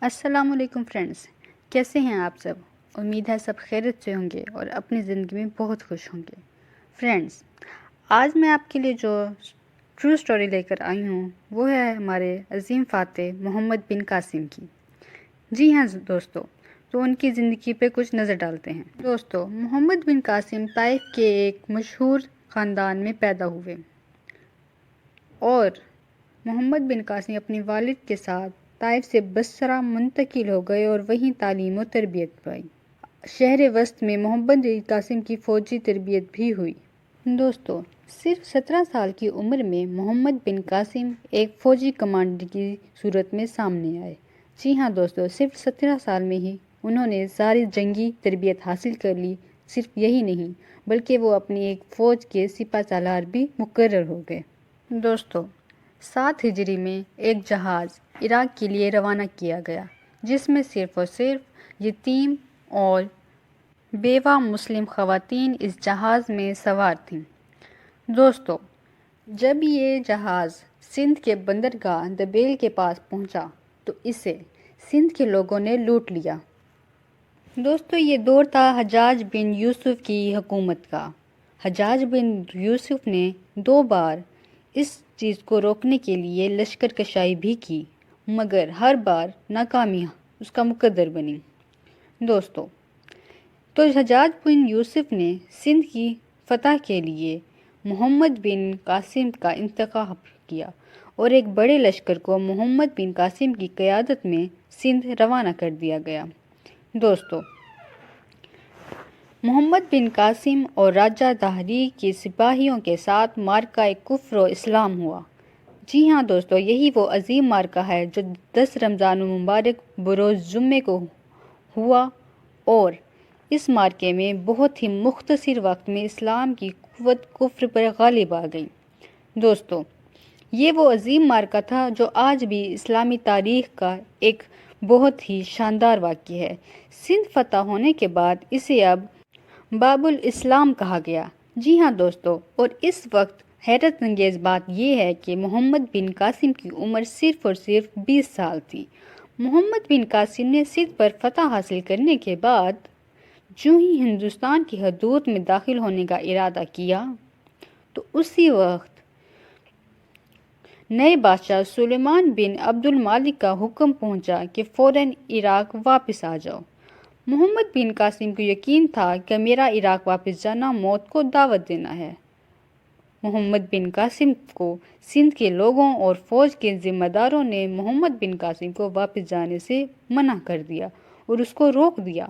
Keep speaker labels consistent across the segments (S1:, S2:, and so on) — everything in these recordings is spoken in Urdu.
S1: السلام علیکم فرینڈز، کیسے ہیں آپ سب؟ امید ہے سب خیریت سے ہوں گے اور اپنی زندگی میں بہت خوش ہوں گے۔ فرینڈز، آج میں آپ کے لیے جو ٹرو سٹوری لے کر آئی ہوں وہ ہے ہمارے عظیم فاتح محمد بن قاسم کی۔ جی ہاں دوستو، تو ان کی زندگی پہ کچھ نظر ڈالتے ہیں۔ دوستو، محمد بن قاسم طائف کے ایک مشہور خاندان میں پیدا ہوئے اور محمد بن قاسم اپنے والد کے ساتھ طائف سے بصرہ منتقل ہو گئے اور وہیں تعلیم و تربیت پائی۔ شہر وسط میں محمد بن قاسم کی فوجی تربیت بھی ہوئی۔ دوستو، صرف 17 سال کی عمر میں محمد بن قاسم ایک فوجی کمانڈر کی صورت میں سامنے آئے۔ جی ہاں دوستو، صرف 17 سال میں ہی انہوں نے ساری جنگی تربیت حاصل کر لی۔ صرف یہی نہیں بلکہ وہ اپنی ایک فوج کے سپہ سالار بھی مقرر ہو گئے۔ دوستو، 7 ہجری میں ایک جہاز عراق کے لیے روانہ کیا گیا جس میں صرف اور صرف یتیم اور بیوہ مسلم خواتین اس جہاز میں سوار تھیں۔ دوستو، جب یہ جہاز سندھ کے بندرگاہ دبیل کے پاس پہنچا تو اسے سندھ کے لوگوں نے لوٹ لیا۔ دوستو، یہ دور تھا حجاج بن یوسف کی حکومت کا۔ حجاج بن یوسف نے 2 بار اس چیز کو روکنے کے لیے لشکر کشائی بھی کی مگر ہر بار ناکامی اس کا مقدر بنی۔ دوستو، تو حجاج بن یوسف نے سندھ کی فتح کے لیے محمد بن قاسم کا انتخاب کیا اور ایک بڑے لشکر کو محمد بن قاسم کی قیادت میں سندھ روانہ کر دیا گیا۔ دوستو، محمد بن قاسم اور راجہ دہری کے سپاہیوں کے ساتھ معرکہ کفر و اسلام ہوا۔ جی ہاں دوستو، یہی وہ عظیم معرکہ ہے جو 10 رمضان المبارک بروز جمعے کو ہوا اور اس معرکے میں بہت ہی مختصر وقت میں اسلام کی قوت کفر پر غالب آ گئی۔ دوستو، یہ وہ عظیم معرکہ تھا جو آج بھی اسلامی تاریخ کا ایک بہت ہی شاندار واقعہ ہے۔ سندھ فتح ہونے کے بعد اسے اب باب الاسلام کہا گیا۔ جی ہاں دوستو، اور اس وقت حیرت انگیز بات یہ ہے کہ محمد بن قاسم کی عمر صرف اور صرف 20 سال تھی۔ محمد بن قاسم نے سندھ پر فتح حاصل کرنے کے بعد جو ہی ہندوستان کی حدود میں داخل ہونے کا ارادہ کیا تو اسی وقت نئے بادشاہ سلیمان بن عبد الملک کا حکم پہنچا کہ فوراً عراق واپس آ جاؤ۔ محمد بن قاسم کو یقین تھا کہ میرا عراق واپس جانا موت کو دعوت دینا ہے۔ محمد بن قاسم کو سندھ کے لوگوں اور فوج کے ذمہ داروں نے محمد بن قاسم کو واپس جانے سے منع کر دیا اور اس کو روک دیا،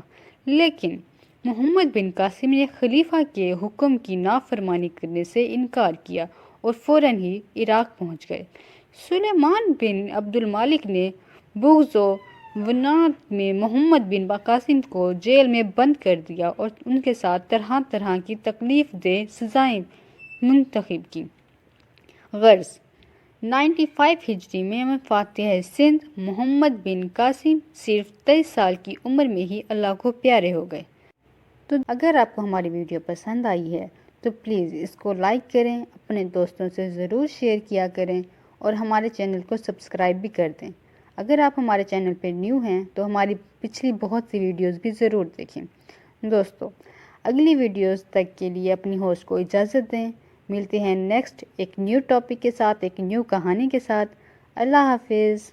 S1: لیکن محمد بن قاسم نے خلیفہ کے حکم کی نافرمانی کرنے سے انکار کیا اور فوراً ہی عراق پہنچ گئے۔ سلیمان بن عبد الملک نے بغض و عناد میں محمد بن قاسم کو جیل میں بند کر دیا اور ان کے ساتھ طرح طرح کی تکلیف دہ سزائیں منتخب کی۔ غرض 95 ہجری میں فاتح سندھ محمد بن قاسم صرف 23 سال کی عمر میں ہی اللہ کو پیارے ہو گئے۔ تو اگر آپ کو ہماری ویڈیو پسند آئی ہے تو پلیز اس کو لائک کریں، اپنے دوستوں سے ضرور شیئر کیا کریں اور ہمارے چینل کو سبسکرائب بھی کر دیں۔ اگر آپ ہمارے چینل پہ نیو ہیں تو ہماری پچھلی بہت سی ویڈیوز بھی ضرور دیکھیں۔ دوستو، اگلی ویڈیوز تک کے لیے اپنی ہوسٹ کو اجازت دیں۔ ملتے ہیں نیکسٹ ایک نیو ٹاپک کے ساتھ، ایک نیو کہانی کے ساتھ۔ اللہ حافظ۔